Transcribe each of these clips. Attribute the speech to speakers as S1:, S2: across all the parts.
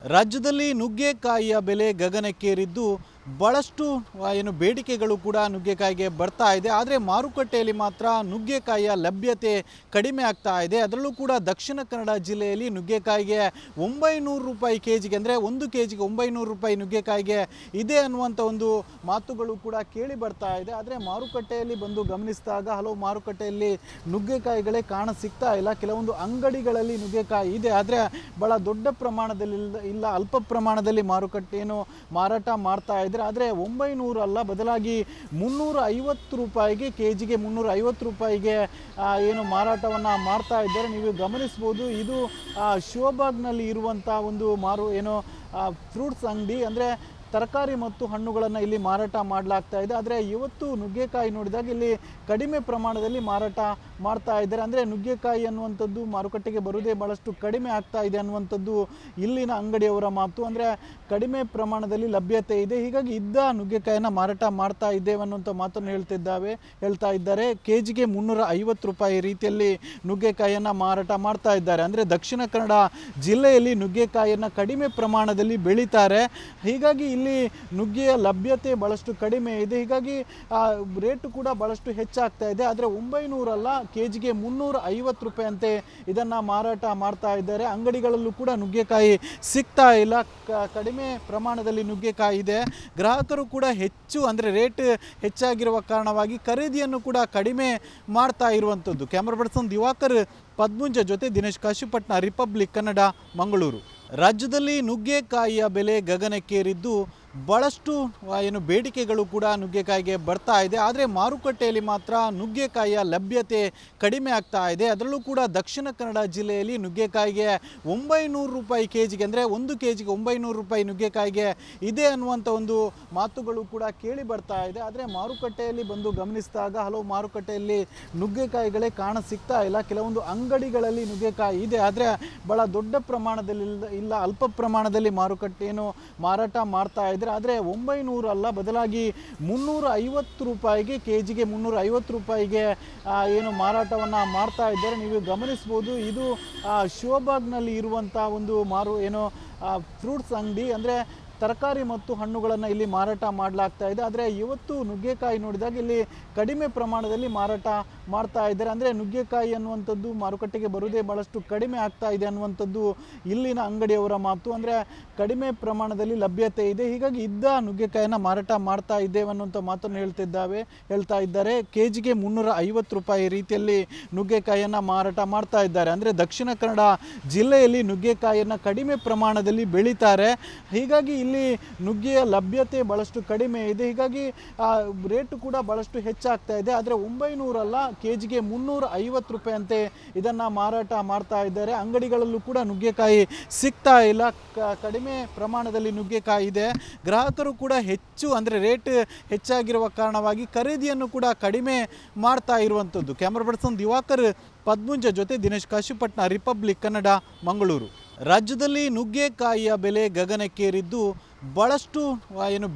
S1: ರಾಜ್ಯದಲ್ಲಿ ನುಗ್ಗೆಕಾಯಿಯ ಬೆಲೆ ಗಗನಕ್ಕೇರಿದ್ದು ಬಹಳಷ್ಟು ಬೇಡಿಕೆಗಳು ಕೂಡ ನುಗ್ಗೆಕಾಯಿಗೆ ಬರ್ತಾ ಇದೆ. ಆದರೆ ಮಾರುಕಟ್ಟೆಯಲ್ಲಿ ಮಾತ್ರ ನುಗ್ಗೆಕಾಯಿಯ ಲಭ್ಯತೆ ಕಡಿಮೆ ಆಗ್ತಾ ಇದೆ. ಅದರಲ್ಲೂ ಕೂಡ ದಕ್ಷಿಣ ಕನ್ನಡ ಜಿಲ್ಲೆಯಲ್ಲಿ ನುಗ್ಗೆಕಾಯಿಗೆ 900 ರೂಪಾಯಿ ಕೆಜಿಗೆ, ಅಂದರೆ 1 ಕೆಜಿಗೆ 900 ರೂಪಾಯಿ ನುಗ್ಗೆಕಾಯಿಗೆ ಇದೆ ಅನ್ನುವಂಥ ಒಂದು ಮಾತುಗಳು ಕೂಡ ಕೇಳಿ ಬರ್ತಾ ಇದೆ. ಆದರೆ ಮಾರುಕಟ್ಟೆಯಲ್ಲಿ ಬಂದು ಗಮನಿಸಿದಾಗ ಹಲವು ಮಾರುಕಟ್ಟೆಯಲ್ಲಿ ನುಗ್ಗೆಕಾಯಿಗಳೇ ಕಾಣ ಸಿಗ್ತಾ ಇಲ್ಲ. ಕೆಲವೊಂದು ಅಂಗಡಿಗಳಲ್ಲಿ ನುಗ್ಗೆಕಾಯಿ ಇದೆ, ಆದರೆ ಬಹಳ ದೊಡ್ಡ ಪ್ರಮಾಣದಲ್ಲಿ ಇಲ್ಲ, ಅಲ್ಪ ಪ್ರಮಾಣದಲ್ಲಿ ಮಾರಾಟ ಮಾಡ್ತಾ ಇದ್ದಾರೆ. ಆದರೆ 900 ಅಲ್ಲ, ಬದಲಾಗಿ 350 ರೂಪಾಯಿಗೆ, ಕೆಜಿಗೆ 350 ರೂಪಾಯಿಗೆ ಮಾರಾಟವನ್ನು ಮಾಡ್ತಾ ಇದ್ದಾರೆ. ನೀವು ಗಮನಿಸ್ಬೋದು, ಇದು ಶಿವಬಾಗ್ನಲ್ಲಿ ಇರುವಂಥ ಒಂದು ಫ್ರೂಟ್ಸ್ ಅಂಗಡಿ, ಅಂದರೆ ತರಕಾರಿ ಮತ್ತು ಹಣ್ಣುಗಳನ್ನು ಇಲ್ಲಿ ಮಾರಾಟ ಮಾಡಲಾಗ್ತಾ ಇದೆ. ಆದರೆ ಇವತ್ತು ನುಗ್ಗೆಕಾಯಿ ನೋಡಿದಾಗ ಇಲ್ಲಿ ಕಡಿಮೆ ಪ್ರಮಾಣದಲ್ಲಿ ಮಾರಾಟ ಮಾಡ್ತಾ ಇದ್ದಾರೆ. ಅಂದರೆ ನುಗ್ಗೆಕಾಯಿ ಅನ್ನುವಂಥದ್ದು ಮಾರುಕಟ್ಟೆಗೆ ಬರುವುದೇ ಭಾಳಷ್ಟು ಕಡಿಮೆ ಆಗ್ತಾ ಇದೆ ಅನ್ನುವಂಥದ್ದು ಇಲ್ಲಿನ ಅಂಗಡಿಯವರ ಮಾತು. ಅಂದರೆ ಕಡಿಮೆ ಪ್ರಮಾಣದಲ್ಲಿ ಲಭ್ಯತೆ ಇದೆ, ಹೀಗಾಗಿ ಇದ್ದ ನುಗ್ಗೆಕಾಯಿನ ಮಾರಾಟ ಮಾಡ್ತಾ ಇದ್ದೇವೆ ಅನ್ನುವಂಥ ಮಾತನ್ನು ಹೇಳ್ತಾ ಇದ್ದಾರೆ. ಕೆಜಿಗೆ 350 ರೂಪಾಯಿ ರೀತಿಯಲ್ಲಿ ನುಗ್ಗೆಕಾಯಿಯನ್ನು ಮಾರಾಟ ಮಾಡ್ತಾ ಇದ್ದಾರೆ. ಅಂದರೆ ದಕ್ಷಿಣ ಕನ್ನಡ ಜಿಲ್ಲೆಯಲ್ಲಿ ನುಗ್ಗೆಕಾಯಿಯನ್ನು ಕಡಿಮೆ ಪ್ರಮಾಣದಲ್ಲಿ ಬೆಳೀತಾರೆ, ಹೀಗಾಗಿ ಇಲ್ಲಿ ನುಗ್ಗೆಯ ಲಭ್ಯತೆ ಭಾಳಷ್ಟು ಕಡಿಮೆ ಇದೆ, ಹೀಗಾಗಿ ರೇಟು ಕೂಡ ಭಾಳಷ್ಟು ಹೆಚ್ಚಾಗ್ತಾ ಇದೆ. ಆದರೆ 900 ಅಲ್ಲ, ಕೆಜಿಗೆ 350 ರೂಪಾಯಿ ಅಂತೆ ಇದನ್ನು ಮಾರಾಟ ಮಾಡ್ತಾ ಇದ್ದಾರೆ. ಅಂಗಡಿಗಳಲ್ಲೂ ಕೂಡ ನುಗ್ಗೆಕಾಯಿ ಸಿಗ್ತಾ ಇಲ್ಲ, ಕಡಿಮೆ ಪ್ರಮಾಣದಲ್ಲಿ ನುಗ್ಗೆಕಾಯಿ ಇದೆ. ಗ್ರಾಹಕರು ಕೂಡ ರೇಟ್ ಹೆಚ್ಚಾಗಿರುವ ಕಾರಣವಾಗಿ ಖರೀದಿಯನ್ನು ಕೂಡ ಕಡಿಮೆ ಮಾಡ್ತಾ ಇರುವಂಥದ್ದು. ಕ್ಯಾಮರಾ ಪರ್ಸನ್ ದಿವಾಕರ್ ಪದ್ಮುಂಜ ಜೊತೆ ದಿನೇಶ್ ಕಾಶಿಪಟ್ನ, ರಿಪಬ್ಲಿಕ್ ಕನ್ನಡ, ಮಂಗಳೂರು. ರಾಜ್ಯದಲ್ಲಿ ನುಗ್ಗೆಕಾಯಿಯ ಬೆಲೆ ಗಗನಕ್ಕೇರಿದ್ದು ಬಹಳಷ್ಟು ಬೇಡಿಕೆಗಳು ಕೂಡ ನುಗ್ಗೆಕಾಯಿಗೆ ಬರ್ತಾ ಇದೆ. ಆದರೆ ಮಾರುಕಟ್ಟೆಯಲ್ಲಿ ಮಾತ್ರ ನುಗ್ಗೆಕಾಯಿಯ ಲಭ್ಯತೆ ಕಡಿಮೆ ಆಗ್ತಾ ಇದೆ. ಅದರಲ್ಲೂ ಕೂಡ ದಕ್ಷಿಣ ಕನ್ನಡ ಜಿಲ್ಲೆಯಲ್ಲಿ ನುಗ್ಗೆಕಾಯಿಗೆ 900 ರೂಪಾಯಿ ಕೆಜಿಗೆ, ಅಂದರೆ 1 ಕೆಜಿಗೆ 900 ರೂಪಾಯಿ ನುಗ್ಗೆಕಾಯಿಗೆ ಇದೆ ಅನ್ನುವಂಥ ಒಂದು ಮಾತುಗಳು ಕೂಡ ಕೇಳಿ ಬರ್ತಾ ಇದೆ. ಆದರೆ ಮಾರುಕಟ್ಟೆಯಲ್ಲಿ ಬಂದು ಗಮನಿಸಿದಾಗ ಹಲವು ಮಾರುಕಟ್ಟೆಯಲ್ಲಿ ನುಗ್ಗೆಕಾಯಿಗಳೇ ಕಾಣ ಸಿಗ್ತಾ ಇಲ್ಲ. ಕೆಲವೊಂದು ಅಂಗಡಿಗಳಲ್ಲಿ ನುಗ್ಗೆಕಾಯಿ ಇದೆ, ಆದರೆ ಬಹಳ ದೊಡ್ಡ ಪ್ರಮಾಣದಲ್ಲಿ ಇಲ್ಲ, ಅಲ್ಪ ಪ್ರಮಾಣದಲ್ಲಿ ಮಾರಾಟ ಮಾಡ್ತಾ ಇದ್ದಾರೆ. ಆದರೆ 900 ಅಲ್ಲ, ಬದಲಾಗಿ 350 ರೂಪಾಯಿಗೆ, ಕೆಜಿಗೆ 350 ರೂಪಾಯಿಗೆ ಮಾರಾಟವನ್ನು ಮಾಡ್ತಾ ಇದ್ದಾರೆ. ನೀವು ಗಮನಿಸ್ಬೋದು, ಇದು ಶಿವಬಾಗ್ನಲ್ಲಿ ಇರುವಂಥ ಒಂದು ಫ್ರೂಟ್ಸ್ ಅಂಗಡಿ, ಅಂದರೆ ತರಕಾರಿ ಮತ್ತು ಹಣ್ಣುಗಳನ್ನು ಇಲ್ಲಿ ಮಾರಾಟ ಮಾಡಲಾಗ್ತಾ ಇದೆ. ಆದರೆ ಇವತ್ತು ನುಗ್ಗೆಕಾಯಿ ನೋಡಿದಾಗ ಇಲ್ಲಿ ಕಡಿಮೆ ಪ್ರಮಾಣದಲ್ಲಿ ಮಾರಾಟ ಮಾಡ್ತಾ ಇದ್ದಾರೆ. ಅಂದರೆ ನುಗ್ಗೆಕಾಯಿ ಅನ್ನುವಂಥದ್ದು ಮಾರುಕಟ್ಟೆಗೆ ಬರುವುದೇ ಭಾಳಷ್ಟು ಕಡಿಮೆ ಆಗ್ತಾ ಇದೆ ಅನ್ನುವಂಥದ್ದು ಇಲ್ಲಿನ ಅಂಗಡಿಯವರ ಮಾತು. ಅಂದರೆ ಕಡಿಮೆ ಪ್ರಮಾಣದಲ್ಲಿ ಲಭ್ಯತೆ ಇದೆ, ಹೀಗಾಗಿ ಇದ್ದ ನುಗ್ಗೆಕಾಯಿನ ಮಾರಾಟ ಮಾಡ್ತಾ ಇದ್ದೇವೆ ಅನ್ನುವಂಥ ಮಾತನ್ನು ಹೇಳ್ತಾ ಇದ್ದಾರೆ. ಕೆಜಿಗೆ 350 ರೂಪಾಯಿ ರೀತಿಯಲ್ಲಿ ನುಗ್ಗೆಕಾಯಿಯನ್ನು ಮಾರಾಟ ಮಾಡ್ತಾ ಇದ್ದಾರೆ. ಅಂದರೆ ದಕ್ಷಿಣ ಕನ್ನಡ ಜಿಲ್ಲೆಯಲ್ಲಿ ನುಗ್ಗೆಕಾಯಿಯನ್ನು ಕಡಿಮೆ ಪ್ರಮಾಣದಲ್ಲಿ ಬೆಳೀತಾರೆ, ಹೀಗಾಗಿ ಇಲ್ಲಿ ನುಗ್ಗೆಯ ಲಭ್ಯತೆ ಭಾಳಷ್ಟು ಕಡಿಮೆ ಇದೆ, ಹೀಗಾಗಿ ರೇಟು ಕೂಡ ಭಾಳಷ್ಟು ಹೆಚ್ಚಾಗ್ತಾ ಇದೆ. ಆದರೆ 900 ಅಲ್ಲ, ಕೆಜಿಗೆ 350 ರೂಪಾಯಿ ಅಂತೆ ಇದನ್ನು ಮಾರಾಟ ಮಾಡ್ತಾ ಇದ್ದಾರೆ. ಅಂಗಡಿಗಳಲ್ಲೂ ಕೂಡ ನುಗ್ಗೆಕಾಯಿ ಸಿಗ್ತಾ ಇಲ್ಲ, ಕಡಿಮೆ ಪ್ರಮಾಣದಲ್ಲಿ ನುಗ್ಗೆಕಾಯಿ ಇದೆ. ಗ್ರಾಹಕರು ಕೂಡ ರೇಟ್ ಹೆಚ್ಚಾಗಿರುವ ಕಾರಣವಾಗಿ ಖರೀದಿಯನ್ನು ಕೂಡ ಕಡಿಮೆ ಮಾಡ್ತಾ ಇರುವಂಥದ್ದು. ಕ್ಯಾಮರಾ ಪರ್ಸನ್ ದಿವಾಕರ್ ಪದ್ಮುಂಜ ಜೊತೆ ದಿನೇಶ್ ಕಾಶಿಪಟ್ನ, ರಿಪಬ್ಲಿಕ್ ಕನ್ನಡ, ಮಂಗಳೂರು. ರಾಜ್ಯದಲ್ಲಿ ನುಗ್ಗೆಕಾಯಿಯ ಬೆಲೆ ಗಗನಕ್ಕೇರಿದ್ದು ಬಹಳಷ್ಟು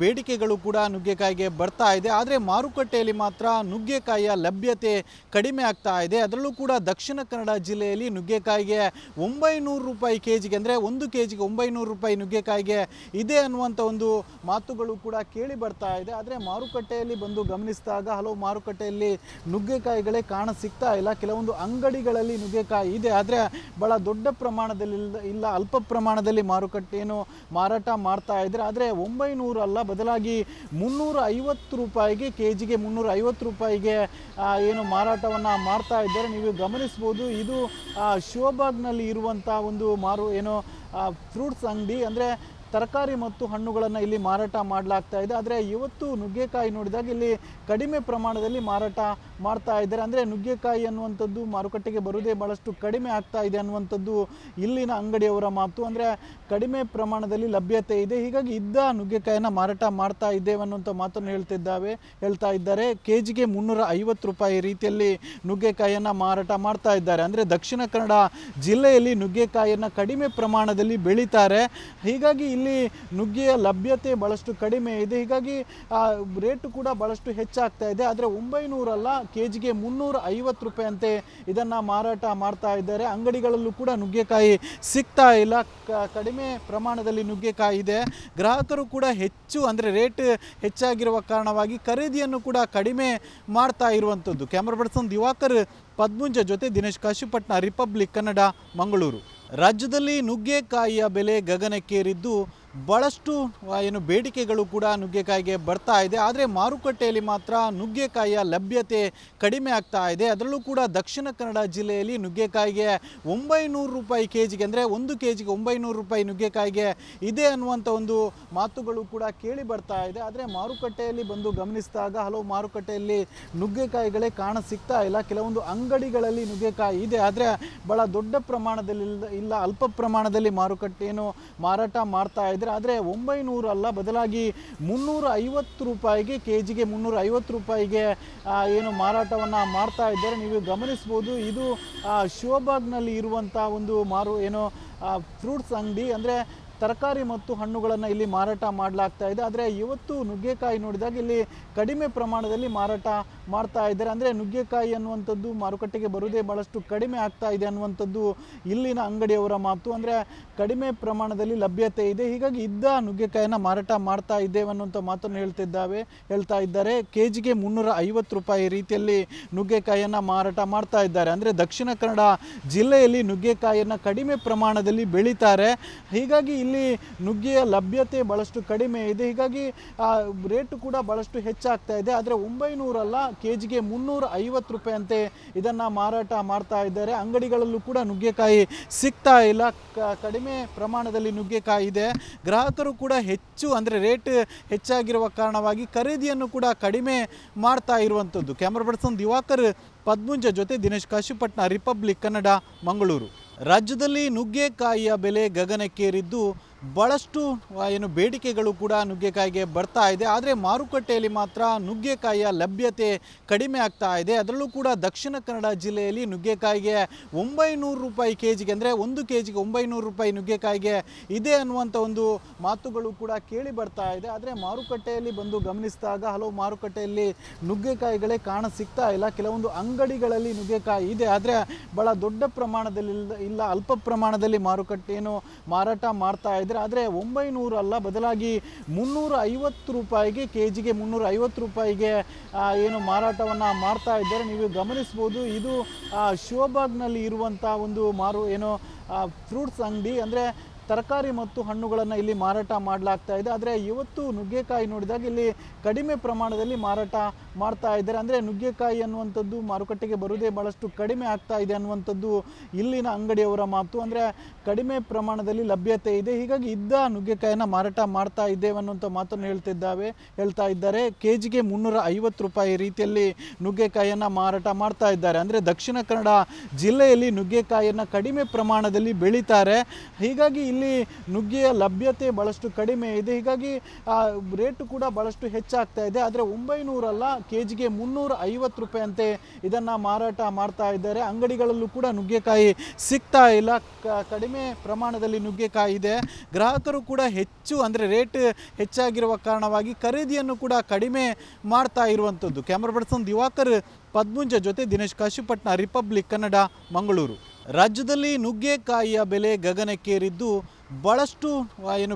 S1: ಬೇಡಿಕೆಗಳು ಕೂಡ ನುಗ್ಗೆಕಾಯಿಗೆ ಬರ್ತಾ ಇದೆ. ಆದರೆ ಮಾರುಕಟ್ಟೆಯಲ್ಲಿ ಮಾತ್ರ ನುಗ್ಗೆಕಾಯಿಯ ಲಭ್ಯತೆ ಕಡಿಮೆ ಆಗ್ತಾ ಇದೆ. ಅದರಲ್ಲೂ ಕೂಡ ದಕ್ಷಿಣ ಕನ್ನಡ ಜಿಲ್ಲೆಯಲ್ಲಿ ನುಗ್ಗೆಕಾಯಿಗೆ 900 ರೂಪಾಯಿ ಕೆಜಿಗೆ, ಅಂದರೆ 1 ಕೆಜಿಗೆ 900 ರೂಪಾಯಿ ನುಗ್ಗೆಕಾಯಿಗೆ ಇದೆ ಅನ್ನುವಂಥ ಒಂದು ಮಾತುಗಳು ಕೂಡ ಕೇಳಿ ಬರ್ತಾ ಇದೆ. ಆದರೆ ಮಾರುಕಟ್ಟೆಯಲ್ಲಿ ಬಂದು ಗಮನಿಸಿದಾಗ ಹಲವು ಮಾರುಕಟ್ಟೆಯಲ್ಲಿ ನುಗ್ಗೆಕಾಯಿಗಳೇ ಕಾಣ ಸಿಗ್ತಾ ಇಲ್ಲ. ಕೆಲವೊಂದು ಅಂಗಡಿಗಳಲ್ಲಿ ನುಗ್ಗೆಕಾಯಿ ಇದೆ, ಆದರೆ ಬಹಳ ದೊಡ್ಡ ಪ್ರಮಾಣದಲ್ಲಿ ಇಲ್ಲ, ಅಲ್ಪ ಪ್ರಮಾಣದಲ್ಲಿ ಮಾರಾಟ ಮಾಡ್ತಾ ಇದ್ದಾರೆ. ಆದರೆ 900 ಅಲ್ಲ, ಬದಲಾಗಿ 350 ರೂಪಾಯಿಗೆ, ಕೆಜಿಗೆ 350 ರೂಪಾಯಿಗೆ ಮಾರಾಟವನ್ನು ಮಾಡ್ತಾ ಇದ್ದಾರೆ. ನೀವು ಗಮನಿಸ್ಬೋದು, ಇದು ಶಿವಬಾಗ್ನಲ್ಲಿ ಇರುವಂಥ ಒಂದು ಫ್ರೂಟ್ಸ್ ಅಂಗಡಿ, ಅಂದರೆ ತರಕಾರಿ ಮತ್ತು ಹಣ್ಣುಗಳನ್ನು ಇಲ್ಲಿ ಮಾರಾಟ ಮಾಡಲಾಗ್ತಾ ಇದೆ. ಆದರೆ ಇವತ್ತು ನುಗ್ಗೆಕಾಯಿ ನೋಡಿದಾಗ ಇಲ್ಲಿ ಕಡಿಮೆ ಪ್ರಮಾಣದಲ್ಲಿ ಮಾರಾಟ ಮಾಡ್ತಾ ಇದ್ದಾರೆ. ಅಂದರೆ ನುಗ್ಗೆಕಾಯಿ ಅನ್ನುವಂಥದ್ದು ಮಾರುಕಟ್ಟೆಗೆ ಬರುವುದೇ ಭಾಳಷ್ಟು ಕಡಿಮೆ ಆಗ್ತಾ ಇದೆ ಅನ್ನುವಂಥದ್ದು ಇಲ್ಲಿನ ಅಂಗಡಿಯವರ ಮಾತು. ಅಂದರೆ ಕಡಿಮೆ ಪ್ರಮಾಣದಲ್ಲಿ ಲಭ್ಯತೆ ಇದೆ, ಹೀಗಾಗಿ ಇದ್ದ ನುಗ್ಗೆಕಾಯಿನ ಮಾರಾಟ ಮಾಡ್ತಾ ಇದ್ದೇವೆ ಅನ್ನುವಂಥ ಮಾತನ್ನು ಹೇಳ್ತಾ ಇದ್ದಾರೆ. ಕೆಜಿಗೆ 350 ರೂಪಾಯಿ ರೀತಿಯಲ್ಲಿ ನುಗ್ಗೆಕಾಯಿಯನ್ನು ಮಾರಾಟ ಮಾಡ್ತಾ ಇದ್ದಾರೆ. ಅಂದರೆ ದಕ್ಷಿಣ ಕನ್ನಡ ಜಿಲ್ಲೆಯಲ್ಲಿ ನುಗ್ಗೆಕಾಯಿಯನ್ನು ಕಡಿಮೆ ಪ್ರಮಾಣದಲ್ಲಿ ಬೆಳೀತಾರೆ, ಹೀಗಾಗಿ ಇಲ್ಲಿ ನುಗ್ಗೆಯ ಲಭ್ಯತೆ ಭಾಳಷ್ಟು ಕಡಿಮೆ ಇದೆ, ಹೀಗಾಗಿ ರೇಟು ಕೂಡ ಭಾಳಷ್ಟು ಹೆಚ್ಚಾಗ್ತಾ ಇದೆ. ಆದರೆ 900 ಅಲ್ಲ, ಕೆಜಿಗೆ 350 ರೂಪಾಯಿ ಅಂತೆ ಇದನ್ನು ಮಾರಾಟ ಮಾಡ್ತಾ ಇದ್ದಾರೆ. ಅಂಗಡಿಗಳಲ್ಲೂ ಕೂಡ ನುಗ್ಗೆಕಾಯಿ ಸಿಗ್ತಾ ಇಲ್ಲ, ಕಡಿಮೆ ಪ್ರಮಾಣದಲ್ಲಿ ನುಗ್ಗೆಕಾಯಿ ಇದೆ. ಗ್ರಾಹಕರು ಕೂಡ ಹೆಚ್ಚು ಅಂದರೆ ರೇಟ್ ಹೆಚ್ಚಾಗಿರುವ ಕಾರಣವಾಗಿ ಖರೀದಿಯನ್ನು ಕೂಡ ಕಡಿಮೆ ಮಾಡ್ತಾ ಇರುವಂಥದ್ದು. ಕ್ಯಾಮ್ರಾ ಪರ್ಸನ್ ದಿವಾಕರ್ ಪದ್ಮುಂಜ ಜೊತೆ ದಿನೇಶ್ ಕಾಶಿಪಟ್ನ, ರಿಪಬ್ಲಿಕ್ ಕನ್ನಡ, ಮಂಗಳೂರು. ರಾಜ್ಯದಲ್ಲಿ ನುಗ್ಗೆಕಾಯಿಯ ಬೆಲೆ ಗಗನಕ್ಕೇರಿದ್ದು ಭಾಳಷ್ಟು ಬೇಡಿಕೆಗಳು ಕೂಡ ನುಗ್ಗೆಕಾಯಿಗೆ ಬರ್ತಾ ಇದೆ. ಆದರೆ ಮಾರುಕಟ್ಟೆಯಲ್ಲಿ ಮಾತ್ರ ನುಗ್ಗೆಕಾಯಿಯ ಲಭ್ಯತೆ ಕಡಿಮೆ ಆಗ್ತಾ ಇದೆ. ಅದರಲ್ಲೂ ಕೂಡ ದಕ್ಷಿಣ ಕನ್ನಡ ಜಿಲ್ಲೆಯಲ್ಲಿ ನುಗ್ಗೆಕಾಯಿಗೆ 900 ರೂಪಾಯಿ ಕೆಜಿಗೆ, ಅಂದರೆ 1 ಕೆಜಿಗೆ 900 ರೂಪಾಯಿ ನುಗ್ಗೆಕಾಯಿಗೆ ಇದೆ ಅನ್ನುವಂಥ ಒಂದು ಮಾತುಗಳು ಕೂಡ ಕೇಳಿ ಬರ್ತಾ ಇದೆ. ಆದರೆ ಮಾರುಕಟ್ಟೆಯಲ್ಲಿ ಬಂದು ಗಮನಿಸಿದಾಗ ಹಲವು ಮಾರುಕಟ್ಟೆಯಲ್ಲಿ ನುಗ್ಗೆಕಾಯಿಗಳೇ ಕಾಣ ಸಿಗ್ತಾ ಇಲ್ಲ. ಕೆಲವೊಂದು ಅಂಗಡಿಗಳಲ್ಲಿ ನುಗ್ಗೆಕಾಯಿ ಇದೆ, ಆದರೆ ಭಾಳ ದೊಡ್ಡ ಪ್ರಮಾಣದಲ್ಲಿ ಇಲ್ಲ, ಅಲ್ಪ ಪ್ರಮಾಣದಲ್ಲಿ ಮಾರುಕಟ್ಟೆಯನ್ನು ಮಾರಾಟ ಮಾಡ್ತಾ ಇದೆ. ಆದರೆ 900 ಅಲ್ಲ, ಬದಲಾಗಿ 350 ರೂಪಾಯಿಗೆ, ಕೆಜಿಗೆ 350 ರೂಪಾಯಿಗೆ ಏನು ಮಾರಾಟವನ್ನು ಮಾಡ್ತಾ ಇದ್ದಾರೆ. ನೀವು ಗಮನಿಸ್ಬೋದು, ಇದು ಶಿವಬಾಗ್ನಲ್ಲಿ ಇರುವಂಥ ಒಂದು ಫ್ರೂಟ್ಸ್ ಅಂಗಡಿ, ಅಂದರೆ ತರಕಾರಿ ಮತ್ತು ಹಣ್ಣುಗಳನ್ನು ಇಲ್ಲಿ ಮಾರಾಟ ಮಾಡಲಾಗ್ತಾ ಇದೆ. ಆದರೆ ಇವತ್ತು ನುಗ್ಗೆಕಾಯಿ ನೋಡಿದಾಗ ಇಲ್ಲಿ ಕಡಿಮೆ ಪ್ರಮಾಣದಲ್ಲಿ ಮಾರಾಟ ಮಾಡ್ತಾ ಇದ್ದಾರೆ. ಅಂದರೆ ನುಗ್ಗೆಕಾಯಿ ಅನ್ನುವಂಥದ್ದು ಮಾರುಕಟ್ಟೆಗೆ ಬರುವುದೇ ಭಾಳಷ್ಟು ಕಡಿಮೆ ಆಗ್ತಾ ಇದೆ ಅನ್ನುವಂಥದ್ದು ಇಲ್ಲಿನ ಅಂಗಡಿಯವರ ಮಾತು. ಅಂದರೆ ಕಡಿಮೆ ಪ್ರಮಾಣದಲ್ಲಿ ಲಭ್ಯತೆ ಇದೆ, ಹೀಗಾಗಿ ಇದ್ದ ನುಗ್ಗೆಕಾಯಿನ ಮಾರಾಟ ಮಾಡ್ತಾ ಇದ್ದೇವೆ ಅನ್ನುವಂಥ ಮಾತನ್ನು ಹೇಳ್ತಾ ಇದ್ದಾರೆ. ಕೆಜಿಗೆ 350 ರೂಪಾಯಿ ರೀತಿಯಲ್ಲಿ ನುಗ್ಗೆಕಾಯಿಯನ್ನು ಮಾರಾಟ ಮಾಡ್ತಾ ಇದ್ದಾರೆ. ಅಂದರೆ ದಕ್ಷಿಣ ಕನ್ನಡ ಜಿಲ್ಲೆಯಲ್ಲಿ ನುಗ್ಗೆಕಾಯಿಯನ್ನು ಕಡಿಮೆ ಪ್ರಮಾಣದಲ್ಲಿ ಬೆಳೀತಾರೆ, ಹೀಗಾಗಿ ಇಲ್ಲಿ ನುಗ್ಗೆಯ ಲಭ್ಯತೆ ಭಾಳಷ್ಟು ಕಡಿಮೆ ಇದೆ, ಹೀಗಾಗಿ ರೇಟು ಕೂಡ ಭಾಳಷ್ಟು ಹೆಚ್ಚಾಗ್ತಾ ಇದೆ. ಆದರೆ 900 ಅಲ್ಲ, ಕೆಜಿಗೆ 350 ರೂಪಾಯಿ ಅಂತೆ ಇದನ್ನು ಮಾರಾಟ ಮಾಡ್ತಾ ಇದ್ದಾರೆ. ಅಂಗಡಿಗಳಲ್ಲೂ ಕೂಡ ನುಗ್ಗೆಕಾಯಿ ಸಿಗ್ತಾ ಇಲ್ಲ, ಕಡಿಮೆ ಪ್ರಮಾಣದಲ್ಲಿ ನುಗ್ಗೆಕಾಯಿ ಇದೆ. ಗ್ರಾಹಕರು ಕೂಡ ಹೆಚ್ಚು ಅಂದರೆ ರೇಟ್ ಹೆಚ್ಚಾಗಿರುವ ಕಾರಣವಾಗಿ ಖರೀದಿಯನ್ನು ಕೂಡ ಕಡಿಮೆ ಮಾಡ್ತಾ ಇರುವಂಥದ್ದು. ಕ್ಯಾಮ್ರಾ ಪರ್ಸನ್ ದಿವಾಕರ್ ಪದ್ಮುಂಜ ಜೊತೆ ದಿನೇಶ್ ಕಾಶಿಪಟ್ನ, ರಿಪಬ್ಲಿಕ್ ಕನ್ನಡ, ಮಂಗಳೂರು. ರಾಜ್ಯದಲ್ಲಿ ನುಗ್ಗೆಕಾಯಿಯ ಬೆಲೆ ಗಗನಕ್ಕೇರಿದ್ದು ಭಾಳಷ್ಟು ಬೇಡಿಕೆಗಳು ಕೂಡ ನುಗ್ಗೆಕಾಯಿಗೆ ಬರ್ತಾ ಇದೆ. ಆದರೆ ಮಾರುಕಟ್ಟೆಯಲ್ಲಿ ಮಾತ್ರ ನುಗ್ಗೆಕಾಯಿಯ ಲಭ್ಯತೆ ಕಡಿಮೆ ಆಗ್ತಾ ಇದೆ. ಅದರಲ್ಲೂ ಕೂಡ ದಕ್ಷಿಣ ಕನ್ನಡ ಜಿಲ್ಲೆಯಲ್ಲಿ ನುಗ್ಗೆಕಾಯಿಗೆ 900 ರೂಪಾಯಿ ಕೆಜಿಗೆ, ಅಂದರೆ 1 ಕೆಜಿಗೆ 900 ರೂಪಾಯಿ ನುಗ್ಗೆಕಾಯಿಗೆ ಇದೆ ಅನ್ನುವಂಥ ಒಂದು ಮಾತುಗಳು ಕೂಡ ಕೇಳಿ ಬರ್ತಾ ಇದೆ. ಆದರೆ ಮಾರುಕಟ್ಟೆಯಲ್ಲಿ ಬಂದು ಗಮನಿಸಿದಾಗ ಹಲವು ಮಾರುಕಟ್ಟೆಯಲ್ಲಿ ನುಗ್ಗೆಕಾಯಿಗಳೇ ಕಾಣ ಸಿಗ್ತಾ ಇಲ್ಲ. ಕೆಲವೊಂದು ಅಂಗಡಿಗಳಲ್ಲಿ ನುಗ್ಗೆಕಾಯಿ ಇದೆ, ಆದರೆ ಭಾಳ ದೊಡ್ಡ ಪ್ರಮಾಣದಲ್ಲಿ ಇಲ್ಲ, ಅಲ್ಪ ಪ್ರಮಾಣದಲ್ಲಿ ಮಾರುಕಟ್ಟೆಯನ್ನು ಮಾರಾಟ ಮಾಡ್ತಾ ಇದೆ. ಆದರೆ 900 ಅಲ್ಲ, ಬದಲಾಗಿ 350 ರೂಪಾಯಿಗೆ, ಕೆಜಿಗೆ 350 ರೂಪಾಯಿಗೆ ಏನು ಮಾರಾಟವನ್ನು ಮಾಡ್ತಾ ಇದ್ದಾರೆ. ನೀವು ಗಮನಿಸ್ಬೋದು, ಇದು ಶಿವಬಾಗ್ನಲ್ಲಿ ಇರುವಂಥ ಒಂದು ಫ್ರೂಟ್ಸ್ ಅಂಗಡಿ, ಅಂದರೆ ತರಕಾರಿ ಮತ್ತು ಹಣ್ಣುಗಳನ್ನು ಇಲ್ಲಿ ಮಾರಾಟ ಮಾಡಲಾಗ್ತಾ ಇದೆ. ಆದರೆ ಇವತ್ತು ನುಗ್ಗೆಕಾಯಿ ನೋಡಿದಾಗ ಇಲ್ಲಿ ಕಡಿಮೆ ಪ್ರಮಾಣದಲ್ಲಿ ಮಾರಾಟ ಮಾಡ್ತಾ ಇದ್ದಾರೆ. ಅಂದರೆ ನುಗ್ಗೆಕಾಯಿ ಅನ್ನುವಂಥದ್ದು ಮಾರುಕಟ್ಟೆಗೆ ಬರುವುದೇ ಭಾಳಷ್ಟು ಕಡಿಮೆ ಆಗ್ತಾ ಇದೆ ಅನ್ನುವಂಥದ್ದು ಇಲ್ಲಿನ ಅಂಗಡಿಯವರ ಮಾತು. ಅಂದರೆ ಕಡಿಮೆ ಪ್ರಮಾಣದಲ್ಲಿ ಲಭ್ಯತೆ ಇದೆ, ಹೀಗಾಗಿ ಇದ್ದ ನುಗ್ಗೆಕಾಯಿನ ಮಾರಾಟ ಮಾಡ್ತಾ ಇದ್ದೇವೆ ಅನ್ನುವಂಥ ಮಾತನ್ನು ಹೇಳ್ತಾ ಇದ್ದಾರೆ. ಕೆಜಿಗೆ 350 ರೂಪಾಯಿ ರೀತಿಯಲ್ಲಿ ನುಗ್ಗೆಕಾಯಿಯನ್ನು ಮಾರಾಟ ಮಾಡ್ತಾ ಇದ್ದಾರೆ. ಅಂದರೆ ದಕ್ಷಿಣ ಕನ್ನಡ ಜಿಲ್ಲೆಯಲ್ಲಿ ನುಗ್ಗೆಕಾಯಿಯನ್ನು ಕಡಿಮೆ ಪ್ರಮಾಣದಲ್ಲಿ ಬೆಳೀತಾರೆ, ಹೀಗಾಗಿ ಇಲ್ಲಿ ನುಗ್ಗೆಯ ಲಭ್ಯತೆ ಭಾಳಷ್ಟು ಕಡಿಮೆ ಇದೆ, ಹೀಗಾಗಿ ರೇಟು ಕೂಡ ಭಾಳಷ್ಟು ಹೆಚ್ಚಾಗ್ತಾ ಇದೆ. ಆದರೆ 900 ಅಲ್ಲ, ಕೆಜಿಗೆ 350 ರೂಪಾಯಿ ಅಂತೆ ಇದನ್ನು ಮಾರಾಟ ಮಾಡ್ತಾ ಇದ್ದಾರೆ. ಅಂಗಡಿಗಳಲ್ಲೂ ಕೂಡ ನುಗ್ಗೆಕಾಯಿ ಸಿಗ್ತಾ ಇಲ್ಲ, ಕಡಿಮೆ ಪ್ರಮಾಣದಲ್ಲಿ ನುಗ್ಗೆಕಾಯಿ ಇದೆ. ಗ್ರಾಹಕರು ಕೂಡ ಹೆಚ್ಚು ಅಂದರೆ ರೇಟ್ ಹೆಚ್ಚಾಗಿರುವ ಕಾರಣವಾಗಿ ಖರೀದಿಯನ್ನು ಕೂಡ ಕಡಿಮೆ ಮಾಡ್ತಾ ಇರುವಂಥದ್ದು. ಕ್ಯಾಮ್ರಾ ಪರ್ಸನ್ ದಿವಾಕರ್ ಪದ್ಮುಂಜ ಜೊತೆ ದಿನೇಶ್ ಕಾಶಿಪಟ್ನ, ರಿಪಬ್ಲಿಕ್ ಕನ್ನಡ, ಮಂಗಳೂರು. ರಾಜ್ಯದಲ್ಲಿ ನುಗ್ಗೆಕಾಯಿಯ ಬೆಲೆ ಗಗನಕ್ಕೇರಿದ್ದು ಭಾಳಷ್ಟು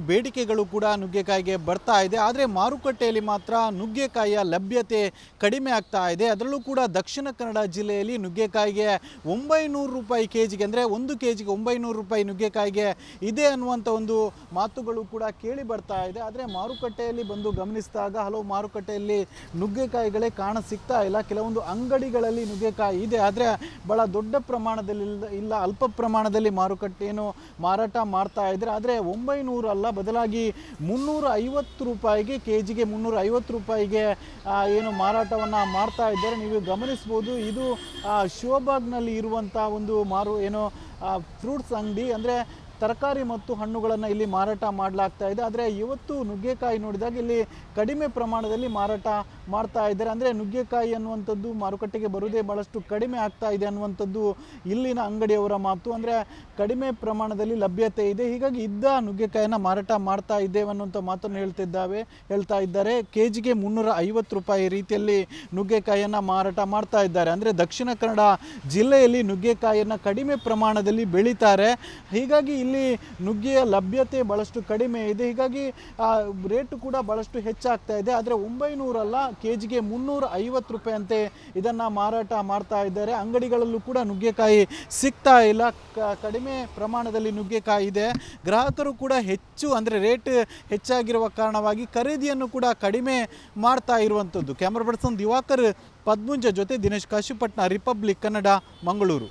S1: ಬೇಡಿಕೆಗಳು ಕೂಡ ನುಗ್ಗೆಕಾಯಿಗೆ ಬರ್ತಾ ಇದೆ. ಆದರೆ ಮಾರುಕಟ್ಟೆಯಲ್ಲಿ ಮಾತ್ರ ನುಗ್ಗೆಕಾಯಿಯ ಲಭ್ಯತೆ ಕಡಿಮೆ ಆಗ್ತಾ ಇದೆ. ಅದರಲ್ಲೂ ಕೂಡ ದಕ್ಷಿಣ ಕನ್ನಡ ಜಿಲ್ಲೆಯಲ್ಲಿ ನುಗ್ಗೆಕಾಯಿಗೆ 900 ರೂಪಾಯಿ ಕೆಜಿಗೆ, ಅಂದರೆ 1 ಕೆಜಿಗೆ 900 ರೂಪಾಯಿ ನುಗ್ಗೆಕಾಯಿಗೆ ಇದೆ ಅನ್ನುವಂಥ ಒಂದು ಮಾತುಗಳು ಕೂಡ ಕೇಳಿ ಬರ್ತಾ ಇದೆ. ಆದರೆ ಮಾರುಕಟ್ಟೆಯಲ್ಲಿ ಬಂದು ಗಮನಿಸಿದಾಗ ಹಲವು ಮಾರುಕಟ್ಟೆಯಲ್ಲಿ ನುಗ್ಗೆಕಾಯಿಗಳೇ ಕಾಣ ಸಿಗ್ತಾ ಇಲ್ಲ. ಕೆಲವೊಂದು ಅಂಗಡಿಗಳಲ್ಲಿ ನುಗ್ಗೆಕಾಯಿ ಇದೆ, ಆದರೆ ಭಾಳ ದೊಡ್ಡ ಪ್ರಮಾಣದಲ್ಲಿ ಇಲ್ಲ, ಅಲ್ಪ ಪ್ರಮಾಣದಲ್ಲಿ ಮಾರುಕಟ್ಟೆಯನ್ನು ಮಾರಾಟ ಮಾಡ್ತಾ ಇದ್ದಾರೆ. ಆದರೆ 900 ಅಲ್ಲ, ಬದಲಾಗಿ 350 ರೂಪಾಯಿಗೆ, ಕೆಜಿಗೆ 350 ರೂಪಾಯಿಗೆ ಏನು ಮಾರಾಟವನ್ನು ಮಾಡ್ತಾ ಇದ್ದಾರೆ. ನೀವು ಗಮನಿಸ್ಬೋದು, ಇದು ಶಿವಬಾಗ್ನಲ್ಲಿ ಇರುವಂಥ ಒಂದು ಫ್ರೂಟ್ಸ್ ಅಂಗಡಿ, ಅಂದರೆ ತರಕಾರಿ ಮತ್ತು ಹಣ್ಣುಗಳನ್ನು ಇಲ್ಲಿ ಮಾರಾಟ ಮಾಡಲಾಗ್ತಾ ಇದೆ. ಆದರೆ ಇವತ್ತು ನುಗ್ಗೆಕಾಯಿ ನೋಡಿದಾಗ ಇಲ್ಲಿ ಕಡಿಮೆ ಪ್ರಮಾಣದಲ್ಲಿ ಮಾರಾಟ ಮಾಡ್ತಾ ಇದ್ದಾರೆ. ಅಂದರೆ ನುಗ್ಗೆಕಾಯಿ ಅನ್ನುವಂಥದ್ದು ಮಾರುಕಟ್ಟೆಗೆ ಬರುವುದೇ ಭಾಳಷ್ಟು ಕಡಿಮೆ ಆಗ್ತಾ ಇದೆ ಅನ್ನುವಂಥದ್ದು ಇಲ್ಲಿನ ಅಂಗಡಿಯವರ ಮಾತು. ಅಂದರೆ ಕಡಿಮೆ ಪ್ರಮಾಣದಲ್ಲಿ ಲಭ್ಯತೆ ಇದೆ, ಹೀಗಾಗಿ ಇದ್ದ ನುಗ್ಗೆಕಾಯಿನ ಮಾರಾಟ ಮಾಡ್ತಾ ಇದ್ದೇವೆ ಅನ್ನುವಂಥ ಮಾತನ್ನು ಹೇಳ್ತಾ ಇದ್ದಾರೆ. ಕೆಜಿಗೆ 350 ರೂಪಾಯಿ ರೀತಿಯಲ್ಲಿ ನುಗ್ಗೆಕಾಯಿಯನ್ನು ಮಾರಾಟ ಮಾಡ್ತಾ ಇದ್ದಾರೆ. ಅಂದರೆ ದಕ್ಷಿಣ ಕನ್ನಡ ಜಿಲ್ಲೆಯಲ್ಲಿ ನುಗ್ಗೆಕಾಯಿಯನ್ನು ಕಡಿಮೆ ಪ್ರಮಾಣದಲ್ಲಿ ಬೆಳೀತಾರೆ, ಹೀಗಾಗಿ ಇಲ್ಲಿ ನುಗ್ಗೆಯ ಲಭ್ಯತೆ ಭಾಳಷ್ಟು ಕಡಿಮೆ ಇದೆ, ಹೀಗಾಗಿ ರೇಟು ಕೂಡ ಭಾಳಷ್ಟು ಹೆಚ್ಚಾಗ್ತಾ ಇದೆ. ಆದರೆ 900 ಅಲ್ಲ, ಕೆಜಿಗೆ 350 ರೂಪಾಯಿ ಅಂತೆ ಇದನ್ನು ಮಾರಾಟ ಮಾಡ್ತಾ ಇದ್ದಾರೆ. ಅಂಗಡಿಗಳಲ್ಲೂ ಕೂಡ ನುಗ್ಗೆಕಾಯಿ ಸಿಗ್ತಾ ಇಲ್ಲ, ಕಡಿಮೆ ಪ್ರಮಾಣದಲ್ಲಿ ನುಗ್ಗೆಕಾಯಿ ಇದೆ. ಗ್ರಾಹಕರು ಕೂಡ ಹೆಚ್ಚು ಅಂದರೆ ರೇಟ್ ಹೆಚ್ಚಾಗಿರುವ ಕಾರಣವಾಗಿ ಖರೀದಿಯನ್ನು ಕೂಡ ಕಡಿಮೆ ಮಾಡ್ತಾ ಇರುವಂಥದ್ದು. ಕ್ಯಾಮ್ರಾ ಪರ್ಸನ್ ದಿವಾಕರ್ ಪದ್ಮುಂಜ ಜೊತೆ ದಿನೇಶ್ ಕಾಶಿಪಟ್ನ, ರಿಪಬ್ಲಿಕ್ ಕನ್ನಡ, ಮಂಗಳೂರು.